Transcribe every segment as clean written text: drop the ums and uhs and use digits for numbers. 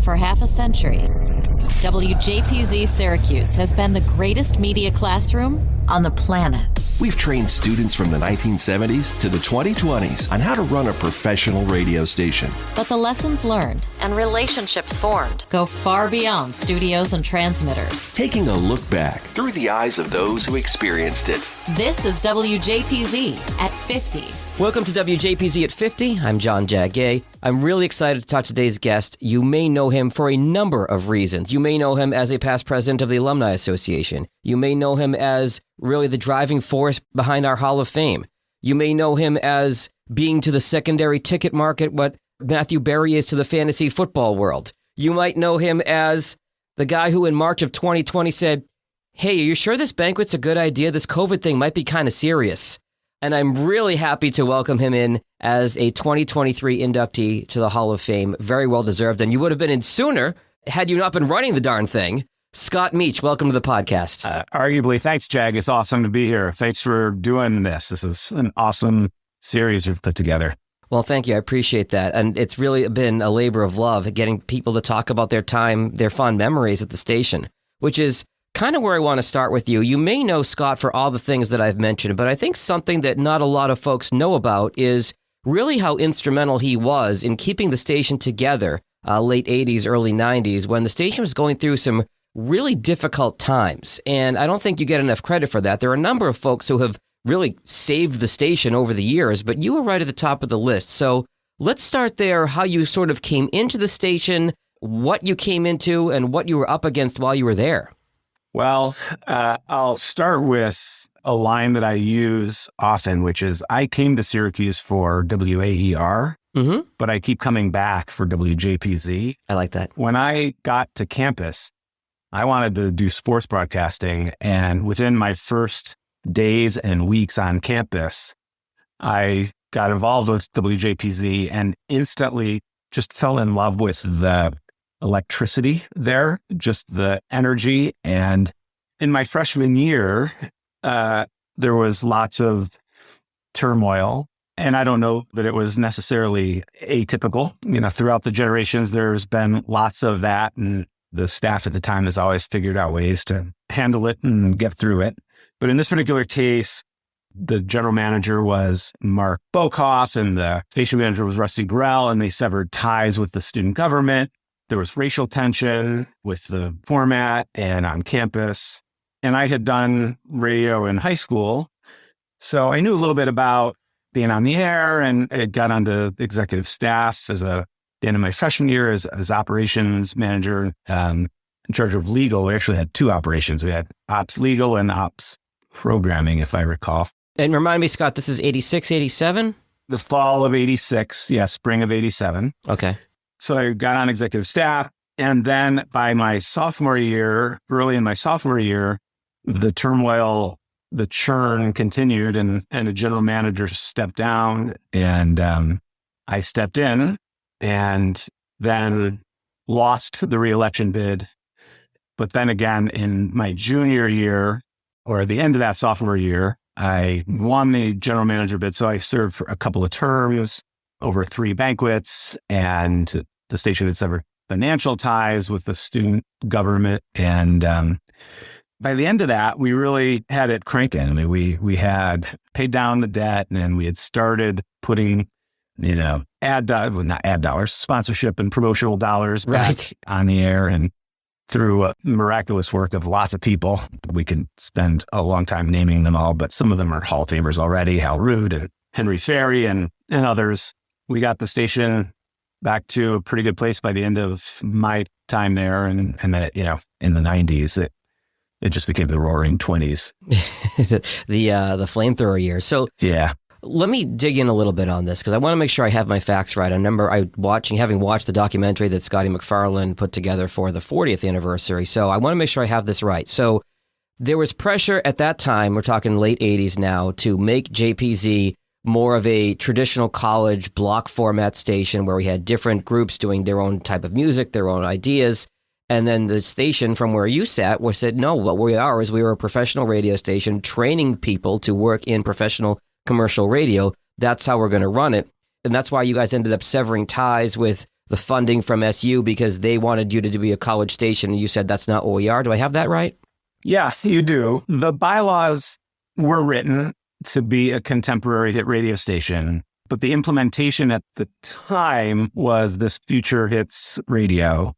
For half a century, WJPZ Syracuse has been the greatest media classroom on the planet. We've trained students from the 1970s to the 2020s on how to run a professional radio station. But the lessons learned and relationships formed go far beyond studios and transmitters. Taking a look back through the eyes of those who experienced it. This is WJPZ at 50. Welcome to WJPZ at 50. I'm John Jagay. I'm really excited to talk to today's guest. You may know him for a number of reasons. You may know him as a past president of the Alumni Association. You may know him as really the driving force behind our Hall of Fame. You may know him as being to the secondary ticket market what Matthew Berry is to the fantasy football world. You might know him as the guy who in March of 2020 said, "Hey, are you sure this banquet's a good idea? This COVID thing might be kind of serious." And I'm really happy to welcome him in as a 2023 inductee to the Hall of Fame. Very well deserved. And you would have been in sooner had you not been running the darn thing. Scott Meach, welcome to the podcast. Arguably, thanks, Jag. It's awesome to be here. Thanks for doing this. This is an awesome series we've put together. Well, thank you. I appreciate that. And it's really been a labor of love getting people to talk about their time, their fond memories at the station, which is kind of where I want to start with you. You may know Scott for all the things that I've mentioned, but I think something that not a lot of folks know about is really how instrumental he was in keeping the station together late 80s, early 90s, when the station was going through some really difficult times. And I don't think you get enough credit for that. There are a number of folks who have really saved the station over the years, but you were right at the top of the list. So let's start there, how you sort of came into the station, what you came into, and what you were up against while you were there. Well, I'll start with a line that I use often, which is I came to Syracuse for WAER, but I keep coming back for WJPZ. I like that. When I got to campus, I wanted to do sports broadcasting. And within my first days and weeks on campus, I got involved with WJPZ and instantly just fell in love with the electricity there, just the energy. And in my freshman year, there was lots of turmoil. And I don't know that it was necessarily atypical. You know, throughout the generations, there's been lots of that. And the staff at the time has always figured out ways to handle it and get through it. But in this particular case, the general manager was Mark Bokoff and the station manager was Rusty Burrell, and they severed ties with the student government. There was racial tension with the format and on campus. And I had done radio in high school, so I knew a little bit about being on the air, and I got onto executive staff as the end of my freshman year as operations manager in charge of legal. We actually had two operations. We had ops legal and ops programming, if I recall. And remind me, Scott, this is 86, 87? The fall of 86, spring of 87. Okay. So I got on executive staff. And then by my sophomore year, early in my sophomore year, the turmoil, the churn continued, and a general manager stepped down, and I stepped in and then lost the reelection bid. But then again, in my junior year, or at the end of that sophomore year, I won the general manager bid. So I served for a couple of terms over 3 banquets, and the station had severed financial ties with the student government. And by the end of that, we really had it cranking. I mean, we had paid down the debt, and we had started putting, not ad dollars, sponsorship and promotional dollars back on the air. And through a miraculous work of lots of people, we can spend a long time naming them all, but some of them are Hall of Famers already, Hal Root and Henry Ferry and others. We got the station back to a pretty good place by the end of my time there. And then, in the 90s, it just became the roaring 20s. the Flamethrower years. So yeah. Let me dig in a little bit on this, because I want to make sure I have my facts right. I remember having watched the documentary that Scotty McFarlane put together for the 40th anniversary. So I want to make sure I have this right. So there was pressure at that time, we're talking late 80s now, to make JPZ more of a traditional college block format station where we had different groups doing their own type of music, their own ideas. And then the station from where you sat said, no, what we are is we were a professional radio station training people to work in professional commercial radio. That's how we're going to run it. And that's why you guys ended up severing ties with the funding from SU because they wanted you to be a college station, and you said that's not what we are. Do I have that right? Yeah, you do. The bylaws were written to be a contemporary hit radio station, but the implementation at the time was this Future Hits Radio,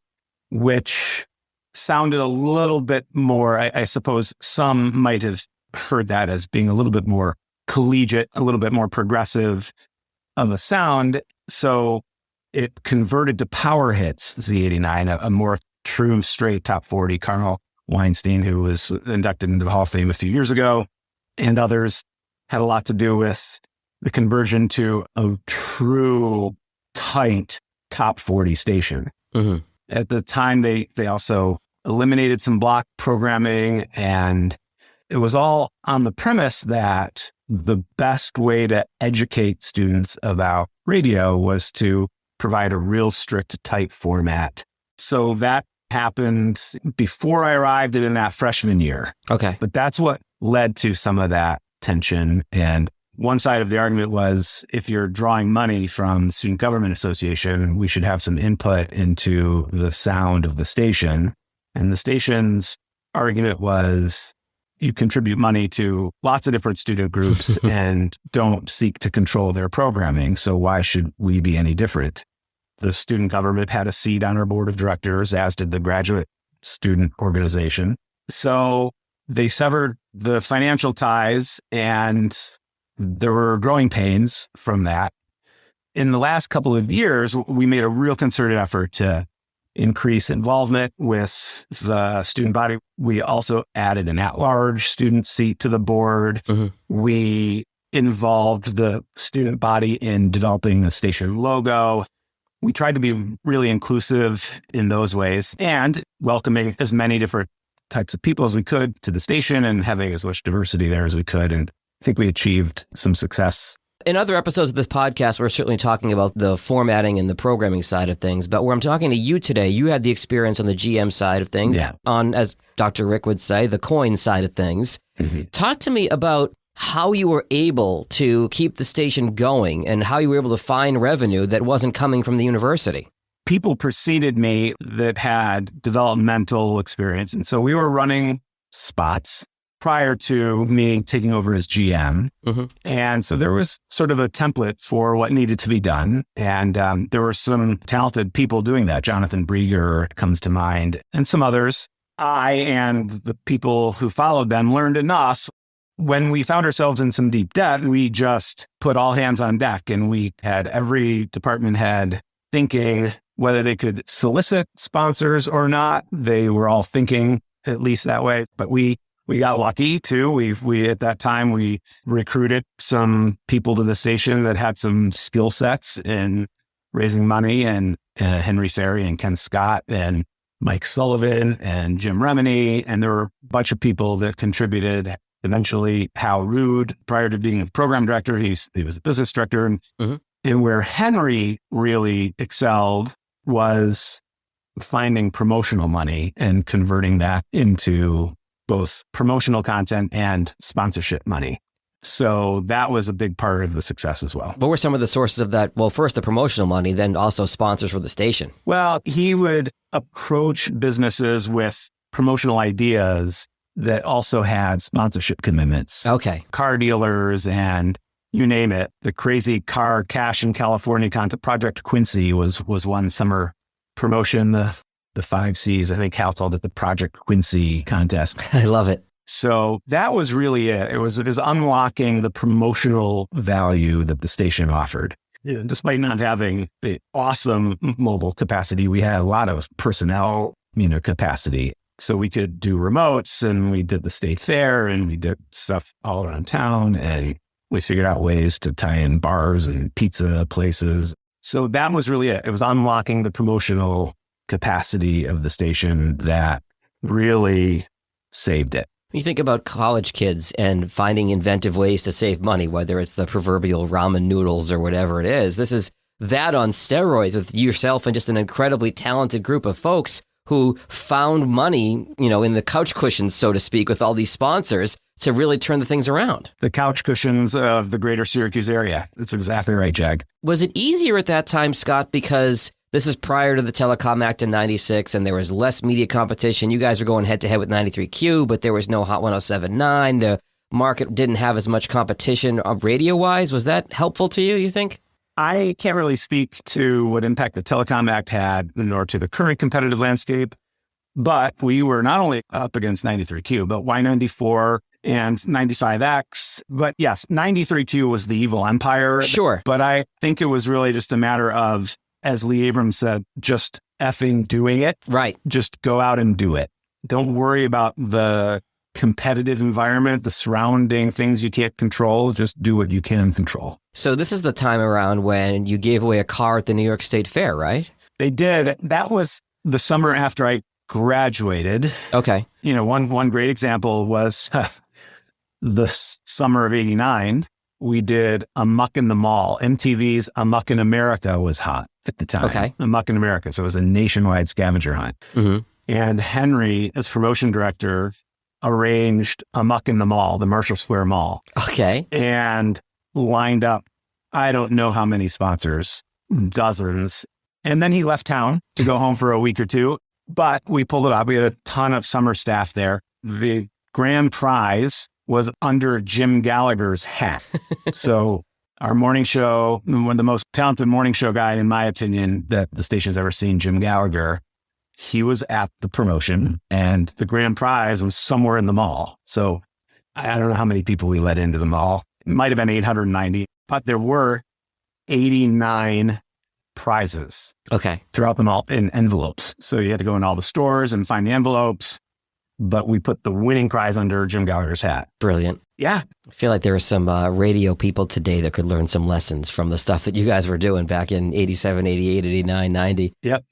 which sounded a little bit more, I suppose some might have heard that as being a little bit more collegiate, a little bit more progressive of a sound. So it converted to Power Hits Z89, a more true, straight top 40. Carl Weinstein, who was inducted into the Hall of Fame a few years ago, and others had a lot to do with the conversion to a true, tight top 40 station. Mm-hmm. At the time, they also eliminated some block programming, and it was all on the premise that the best way to educate students about radio was to provide a real strict type format. So that happened before I arrived in that freshman year. Okay. But that's what led to some of that tension. And one side of the argument was, if you're drawing money from the Student Government Association, we should have some input into the sound of the station. And the station's argument was, you contribute money to lots of different student groups and don't seek to control their programming. So why should we be any different? The student government had a seat on our board of directors, as did the graduate student organization. So they severed the financial ties, and there were growing pains from that. In the last couple of years, we made a real concerted effort to increase involvement with the student body. We also added an at-large student seat to the board. Mm-hmm. We involved the student body in developing the station logo. We tried to be really inclusive in those ways and welcoming as many different types of people as we could to the station and having as much diversity there as we could. And I think we achieved some success. In other episodes of this podcast, we're certainly talking about the formatting and the programming side of things. But where I'm talking to you today, you had the experience on the GM side of things, on, as Dr. Rick would say, the coin side of things. Mm-hmm. Talk to me about how you were able to keep the station going and how you were able to find revenue that wasn't coming from the university. People preceded me that had developmental experience. And so we were running spots prior to me taking over as GM. Mm-hmm. And so there was sort of a template for what needed to be done. And there were some talented people doing that. Jonathan Brieger comes to mind, and some others. I and the people who followed them learned enough. When we found ourselves in some deep debt, we just put all hands on deck, and we had every department head thinking whether they could solicit sponsors or not. They were all thinking at least that way, but we got lucky too. We at that time, we recruited some people to the station that had some skill sets in raising money, and Henry Ferry and Ken Scott and Mike Sullivan and Jim Remini. And there were a bunch of people that contributed. Eventually, Hal Rood, prior to being a program director, he was a business director. Mm-hmm. And where Henry really excelled was finding promotional money and converting that into both promotional content and sponsorship money. So that was a big part of the success as well. What were some of the sources of that? Well, first the promotional money, then also sponsors for the station. Well, he would approach businesses with promotional ideas that also had sponsorship commitments. Okay. Car dealers and you name it. The crazy car cash in California content. Project Quincy was one summer promotion. The 5 C's, I think Hal called it the Project Quincy contest. I love it. So that was really it. It was unlocking the promotional value that the station offered. Yeah, despite not having the awesome mobile capacity, we had a lot of personnel, capacity. So we could do remotes, and we did the state fair, and we did stuff all around town, and we figured out ways to tie in bars and pizza places. So that was really it. It was unlocking the promotional capacity of the station that really saved it. You think about college kids and finding inventive ways to save money, whether it's the proverbial ramen noodles or whatever it is. This is that on steroids with yourself and just an incredibly talented group of folks who found money, in the couch cushions, so to speak, with all these sponsors to really turn the things around. The couch cushions of the greater Syracuse area. That's exactly right, Jag. Was it easier at that time, Scott, because This is prior to the Telecom Act in 96, and there was less media competition. You guys were going head-to-head with 93Q, but there was no Hot 107.9. The market didn't have as much competition radio-wise. Was that helpful to you think? I can't really speak to what impact the Telecom Act had, nor to the current competitive landscape, but we were not only up against 93Q, but Y94 and 95X. But yes, 93Q was the evil empire. Sure. But I think it was really just a matter of, as Lee Abrams said, just effing doing it. Right. Just go out and do it. Don't worry about the competitive environment, the surrounding things you can't control. Just do what you can control. So this is the time around when you gave away a car at the New York State Fair, right? They did. That was the summer after I graduated. Okay. One great example was the summer of '89. We did Amuck in the Mall. MTV's Amuck in America was hot at the time. Okay. Amuck in America. So it was a nationwide scavenger hunt. Mm-hmm. And Henry, as promotion director, arranged Amuck in the Mall, the Marshall Square Mall. Okay. And lined up, I don't know how many sponsors, dozens. And then he left town to go home for a week or two. But we pulled it off. We had a ton of summer staff there. The grand prize was under Jim Gallagher's hat. So our morning show, one of the most talented morning show guy, in my opinion, that the station's ever seen, Jim Gallagher, he was at the promotion and the grand prize was somewhere in the mall. So I don't know how many people we let into the mall. It might have been 890, but there were 89 prizes. Okay. Throughout the mall in envelopes. So you had to go in all the stores and find the envelopes. But we put the winning prize under Jim Gallagher's hat. Brilliant. Yeah. I feel like there are some radio people today that could learn some lessons from the stuff that you guys were doing back in 87, 88, 89, 90. Yep.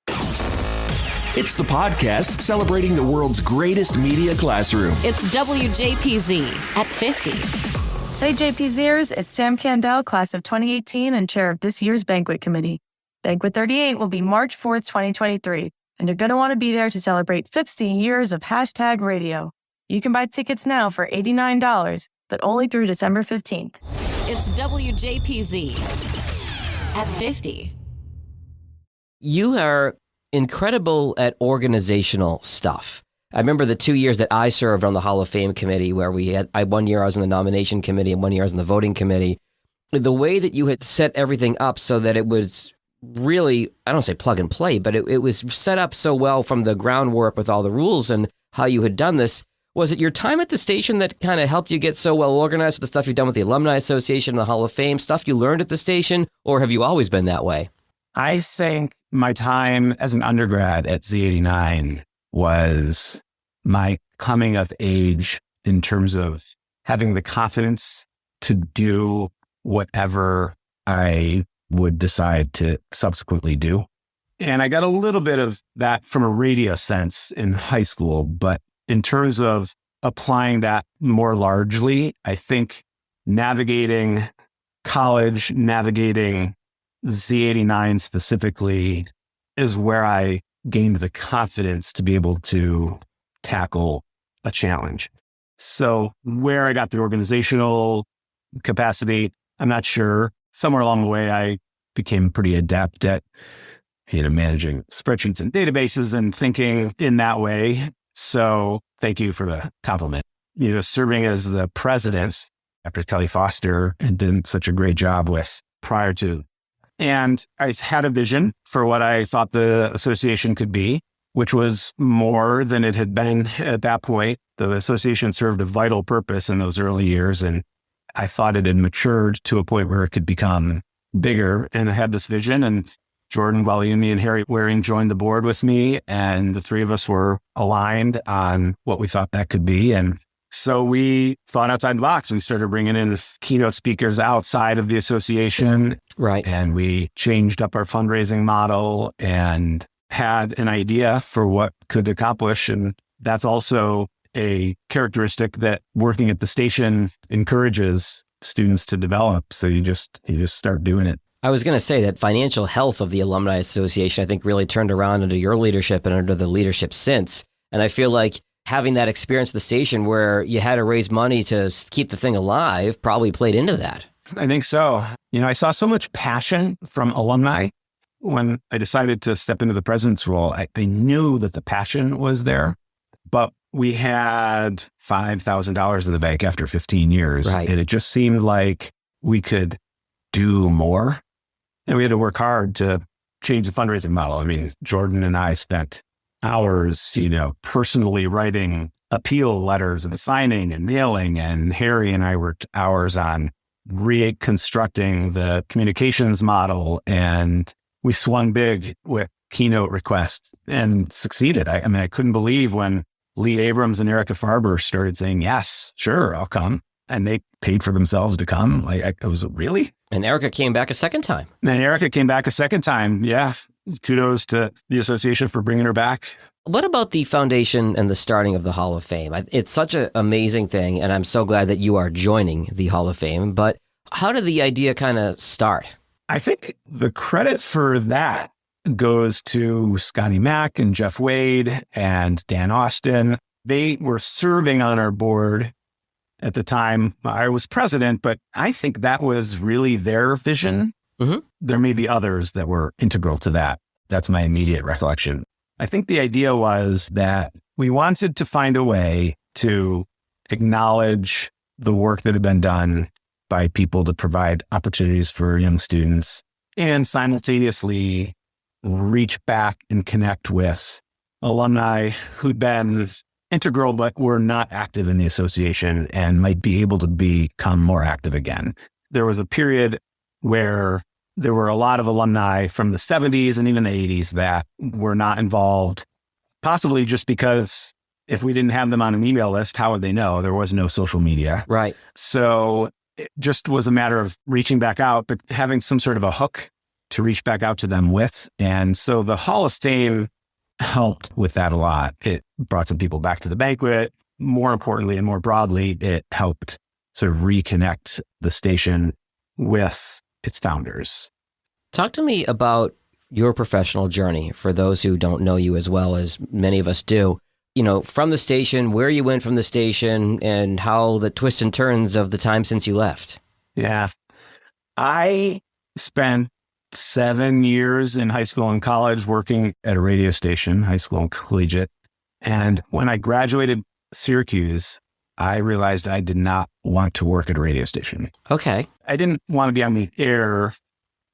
It's the podcast celebrating the world's greatest media classroom. It's WJPZ at 50. Hey JPZers, it's Sam Candell, class of 2018 and chair of this year's banquet committee. Banquet 38 will be March 4th, 2023, and you're going to want to be there to celebrate 15 years of hashtag radio. You can buy tickets now for $89, but only through December 15th. It's WJPZ at 50. You are incredible at organizational stuff. I remember the 2 years that I served on the Hall of Fame committee where one year I was on the nomination committee and 1 year I was on the voting committee. The way that you had set everything up so that it was really, I don't say plug and play, but it was set up so well from the groundwork with all the rules and how you had done this. Was it your time at the station that kind of helped you get so well organized with the stuff you've done with the Alumni Association and the Hall of Fame, stuff you learned at the station, or have you always been that way? I think my time as an undergrad at Z89 was my coming of age in terms of having the confidence to do whatever I would decide to subsequently do. And I got a little bit of that from a radio sense in high school, but in terms of applying that more largely, I think navigating college, navigating Z89 specifically is where I gained the confidence to be able to tackle a challenge. So where I got the organizational capacity, I'm not sure. Somewhere along the way, I became pretty adept at managing spreadsheets and databases and thinking in that way. So thank you for the compliment. Serving as the president after Kelly Foster had done such a great job with prior to. And I had a vision for what I thought the association could be, which was more than it had been at that point. The association served a vital purpose in those early years, and I thought it had matured to a point where it could become bigger. And I had this vision, and Jordan Gualiumi and Harry Waring joined the board with me, and the three of us were aligned on what we thought that could be. And so we thought outside the box. We started bringing in keynote speakers outside of the association. Right. And we changed up our fundraising model and had an idea for what could accomplish. And that's also a characteristic that working at the station encourages students to develop. So you just start doing it. I was going to say that financial health of the Alumni Association, I think, really turned around under your leadership and under the leadership since. And I feel like having that experience at the station where you had to raise money to keep the thing alive probably played into that. I think so. I saw so much passion from alumni when I decided to step into the president's role, I knew that the passion was there, but we had $5,000 in the bank after 15 years. Right. And it just seemed like we could do more. And we had to work hard to change the fundraising model. I mean, Jordan and I spent hours, personally writing appeal letters and signing and mailing. And Harry and I worked hours on reconstructing the communications model. And we swung big with keynote requests and succeeded. I couldn't believe when Lee Abrams and Erica Farber started saying, yes, sure, I'll come. And they paid for themselves to come. I was really? And Erica came back a second time. Yeah. Kudos to the association for bringing her back. What about the foundation and the starting of the Hall of Fame? It's such an amazing thing, and I'm so glad that you are joining the Hall of Fame. But how did the idea kind of start? I think the credit for that goes to Scotty Mack and Jeff Wade and Dan Austin. They were serving on our board at the time I was president, but I think that was really their vision. Mm-hmm. There may be others that were integral to that. That's my immediate recollection. I think the idea was that we wanted to find a way to acknowledge the work that had been done by people to provide opportunities for young students and simultaneously reach back and connect with alumni who'd been integral but were not active in the association and might be able to become more active again. There was a period where there were a lot of alumni from the 70s and even the 80s that were not involved, possibly just because if we didn't have them on an email list, how would they know? There was no social media. Right. So it just was a matter of reaching back out, but having some sort of a hook to reach back out to them with. And so the Hall of Fame helped with that a lot. It brought some people back to the banquet. More importantly and more broadly, it helped sort of reconnect the station with its founders. Talk to me about your professional journey for those who don't know you as well as many of us do. From the station, where you went from the station, and how the twists and turns of the time since you left. Yeah. I spent 7 years in high school and college working at a radio station, high school and collegiate. And when I graduated Syracuse, I realized I did not want to work at a radio station. Okay. I didn't want to be on the air.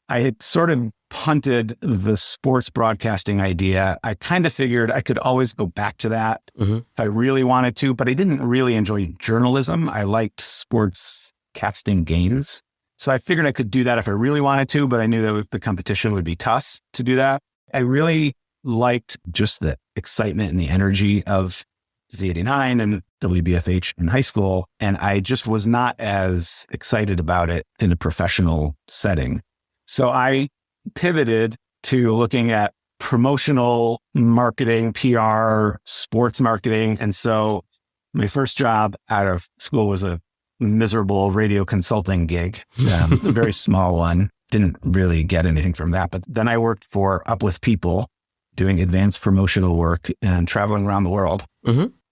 I had sort of punted the sports broadcasting idea. I kind of figured I could always go back to that if I really wanted to, but I didn't really enjoy journalism. I liked sports casting games. So I figured I could do that if I really wanted to, but I knew that the competition would be tough to do that. I really liked just the excitement and the energy of Z89 and WBFH in high school. And I just was not as excited about it in a professional setting. So I pivoted to looking at promotional marketing, PR, sports marketing. And so my first job out of school was a miserable radio consulting gig, a very small one. Didn't really get anything from that. But then I worked for Up With People, doing advanced promotional work and traveling around the world,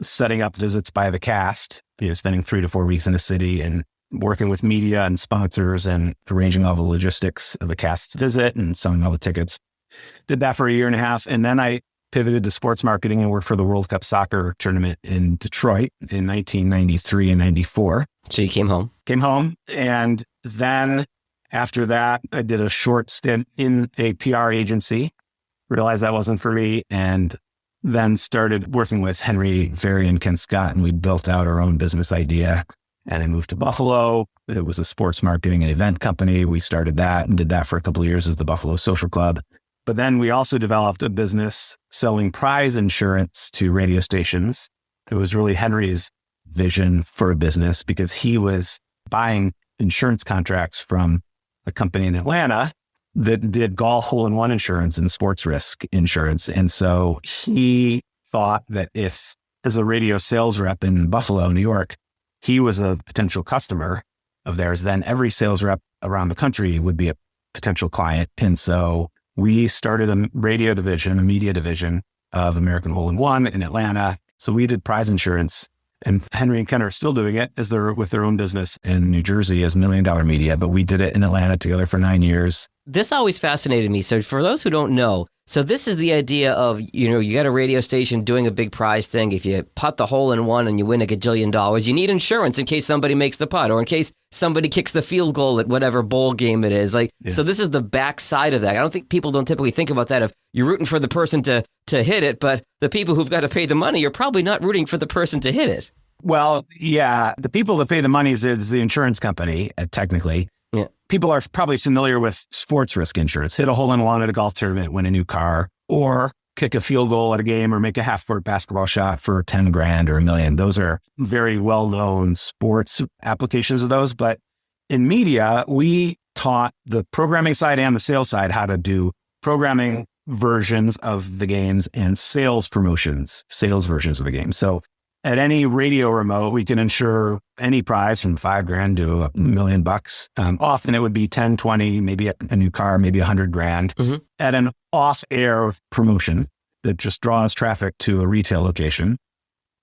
setting up visits by the cast, spending 3 to 4 weeks in a city and working with media and sponsors and arranging all the logistics of a cast's visit and selling all the tickets. Did that for a year and a half. And then I pivoted to sports marketing and worked for the World Cup soccer tournament in Detroit in 1993 and 94. So you came home? Came home. And then after that, I did a short stint in a PR agency, realized that wasn't for me, and then started working with Henry Ferry and Ken Scott, and we built out our own business idea. And I moved to Buffalo. It was a sports marketing and event company. We started that and did that for a couple of years as the Buffalo Social Club. But then we also developed a business selling prize insurance to radio stations. It was really Henry's vision for a business because he was buying insurance contracts from a company in Atlanta that did golf hole-in-one insurance and sports risk insurance. And so he thought that if, as a radio sales rep in Buffalo, New York, he was a potential customer of theirs, then every sales rep around the country would be a potential client. And so we started a radio division, a media division of American Hole-in-One in Atlanta. So we did prize insurance And Henry and Ken are still doing it as they're with their own business in New Jersey as $1 Million Media, but we did it in Atlanta together for 9 years. This always fascinated me. So for those who don't know, so this is the idea of, you got a radio station doing a big prize thing. If you putt the hole in one and you win $1 gajillion, you need insurance in case somebody makes the putt or in case somebody kicks the field goal at whatever bowl game it is. So this is the backside of that. I don't think people don't typically think about that. If you're rooting for the person to hit it, but the people who've got to pay the money, you're probably not rooting for the person to hit it. Well, yeah, the people that pay the money is the insurance company, technically. Yeah. People are probably familiar with sports risk insurance. Hit a hole in one at a golf tournament, win a new car, or kick a field goal at a game or make a half-court basketball shot for 10 grand or $1 million. Those are very well-known sports applications of those. But in media, we taught the programming side and the sales side how to do programming versions of the games and sales versions of the game. So at any radio remote, we can insure any prize from $5 grand to $1 million. Often it would be 10, 20, maybe a new car, maybe $100 grand at an off-air promotion that just draws traffic to a retail location.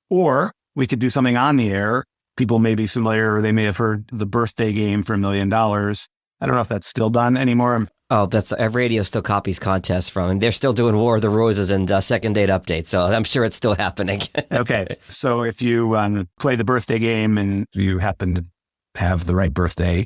Or we could do something on the air. People may be familiar, or they may have heard the birthday game for $1 million. I don't know if that's still done anymore. Oh, radio still copies contests from, and they're still doing War of the Roses and second date updates. So I'm sure it's still happening. Okay. So if you play the birthday game and you happen to have the right birthday,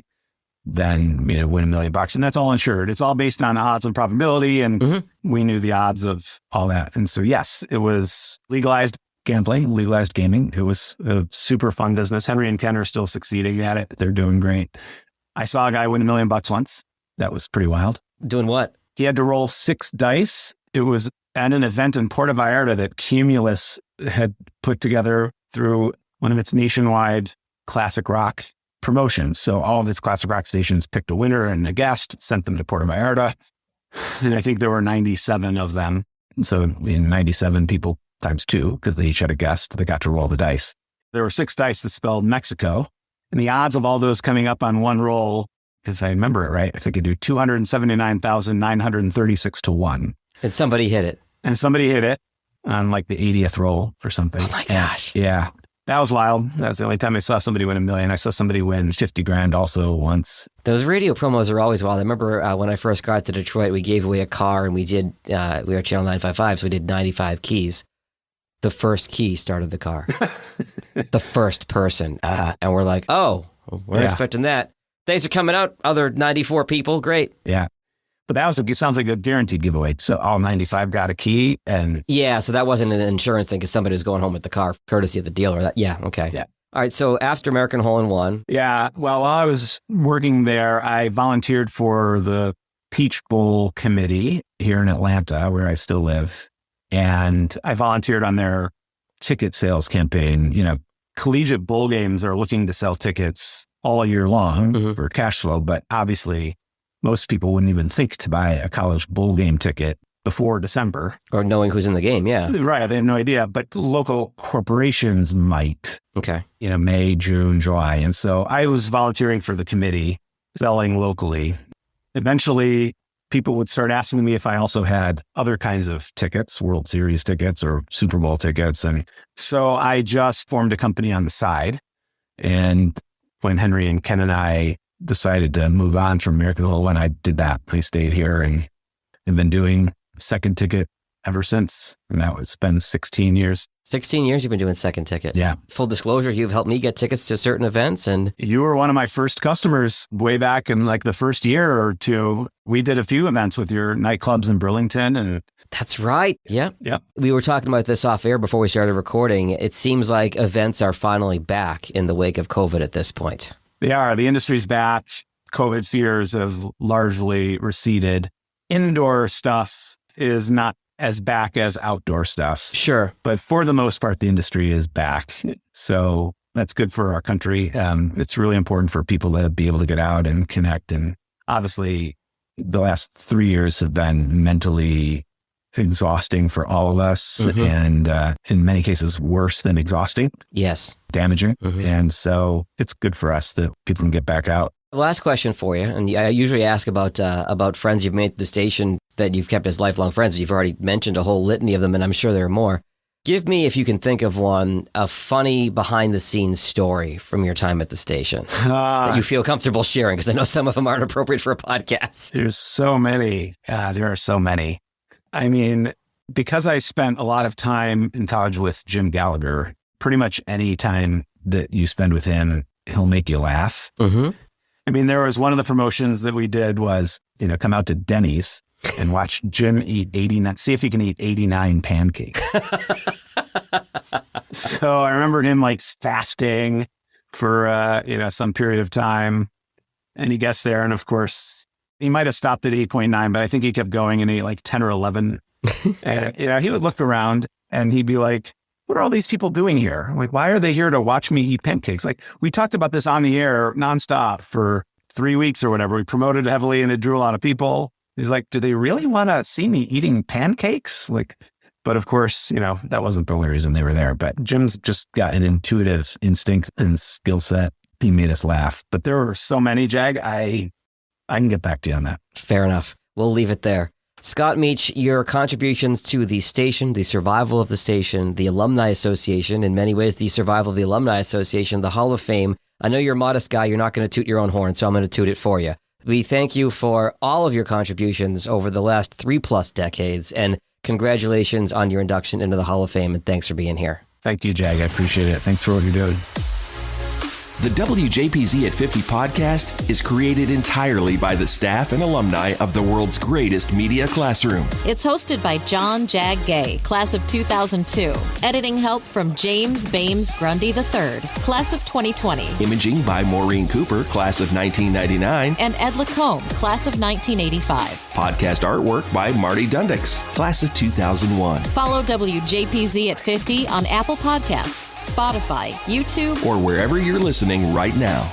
then win $1 million. And that's all insured. It's all based on odds and probability. And we knew the odds of all that. And so, yes, it was legalized gambling, legalized gaming. It was a super fun business. Henry and Ken are still succeeding at it. They're doing great. I saw a guy win $1 million once. That was pretty wild. Doing what? He had to roll 6 dice. It was at an event in Puerto Vallarta that Cumulus had put together through one of its nationwide classic rock promotions. So all of its classic rock stations picked a winner and a guest, sent them to Puerto Vallarta. And I think there were 97 of them. So in 97 people times 2, because they each had a guest that got to roll the dice. There were 6 dice that spelled Mexico. And the odds of all those coming up on one roll, if I remember it right, I think I do 279,936 to 1. And somebody hit it. And somebody hit it on like the 80th roll for something. Oh my gosh. Yeah. That was wild. That was the only time I saw somebody win $1 million. I saw somebody win 50 grand also once. Those radio promos are always wild. I remember when I first got to Detroit, we gave away a car and we were Channel 955, so we did 95 keys. The first key started the car. The first person. And we're like, oh, we're expecting that. Thanks for coming out, other 94 people. Great. Yeah. But it sounds like a guaranteed giveaway. So all 95 got a key. And yeah, so that wasn't an insurance thing because somebody was going home with the car, courtesy of the dealer. Yeah, okay. Yeah. All right, so after American Hole in One. Yeah, well, while I was working there, I volunteered for the Peach Bowl committee here in Atlanta, where I still live. And I volunteered on their ticket sales campaign. Collegiate bowl games are looking to sell tickets all year long for cash flow, but obviously most people wouldn't even think to buy a college bowl game ticket before December. Or knowing who's in the game, yeah. Right, they have no idea, but local corporations might. Okay. May, June, July. And so I was volunteering for the committee, selling locally. Eventually, people would start asking me if I also had other kinds of tickets, World Series tickets or Super Bowl tickets. And so I just formed a company on the side. And when Henry and Ken and I decided to move on from American Hole, when I did that, I stayed here and have been doing second ticket ever since. And now it's been 16 years. 16 years you've been doing second ticket. Yeah. Full disclosure, you've helped me get tickets to certain events. And you were one of my first customers way back in like the first year or two. We did a few events with your nightclubs in Burlington. And that's right. Yeah. Yeah. We were talking about this off air before we started recording. It seems like events are finally back in the wake of COVID at this point. They are. The industry's back. COVID fears have largely receded. Indoor stuff is not as back as outdoor stuff. Sure. But for the most part, the industry is back. So that's good for our country. It's really important for people to be able to get out and connect. And obviously, the last 3 years have been mentally exhausting for all of us. And in many cases, worse than exhausting. Yes. Damaging. And so it's good for us that people can get back out. Last question for you, and I usually ask about friends you've made at the station that you've kept as lifelong friends. You've already mentioned a whole litany of them, and I'm sure there are more. Give me, if you can think of one, a funny behind-the-scenes story from your time at the station that you feel comfortable sharing, because I know some of them aren't appropriate for a podcast. There's so many. There are so many. I mean, because I spent a lot of time in college with Jim Gallagher, pretty much any time that you spend with him, he'll make you laugh. Mm-hmm. I mean, there was one of the promotions that we did was, come out to Denny's and watch Jim eat 89, see if he can eat 89 pancakes. So I remember him like fasting for, some period of time, and he gets there. And of course he might've stopped at 8.9, but I think he kept going and ate like 10 or 11. And, he would look around and he'd be like, what are all these people doing here? Like, why are they here to watch me eat pancakes? Like, we talked about this on the air nonstop for 3 weeks or whatever. We promoted heavily and it drew a lot of people. He's like, do they really want to see me eating pancakes? Like, but of course, that wasn't the only reason they were there. But Jim's just got an intuitive instinct and skill set. He made us laugh. But there were so many, Jag. I can get back to you on that. Fair enough. We'll leave it there. Scott Meach, your contributions to the station, the survival of the station, the Alumni Association, in many ways, the survival of the Alumni Association, the Hall of Fame. I know you're a modest guy. You're not going to toot your own horn, so I'm going to toot it for you. We thank you for all of your contributions over the last 3+ decades, and congratulations on your induction into the Hall of Fame, and thanks for being here. Thank you, Jag. I appreciate it. Thanks for what you're doing. The WJPZ at 50 podcast is created entirely by the staff and alumni of the world's greatest media classroom. It's hosted by John Jag Gay, class of 2002. Editing help from James Bames Grundy III, class of 2020. Imaging by Maureen Cooper, class of 1999. And Ed Lacombe, class of 1985. Podcast artwork by Marty Dundix, class of 2001. Follow WJPZ at 50 on Apple Podcasts, Spotify, YouTube, or wherever you're listening right now.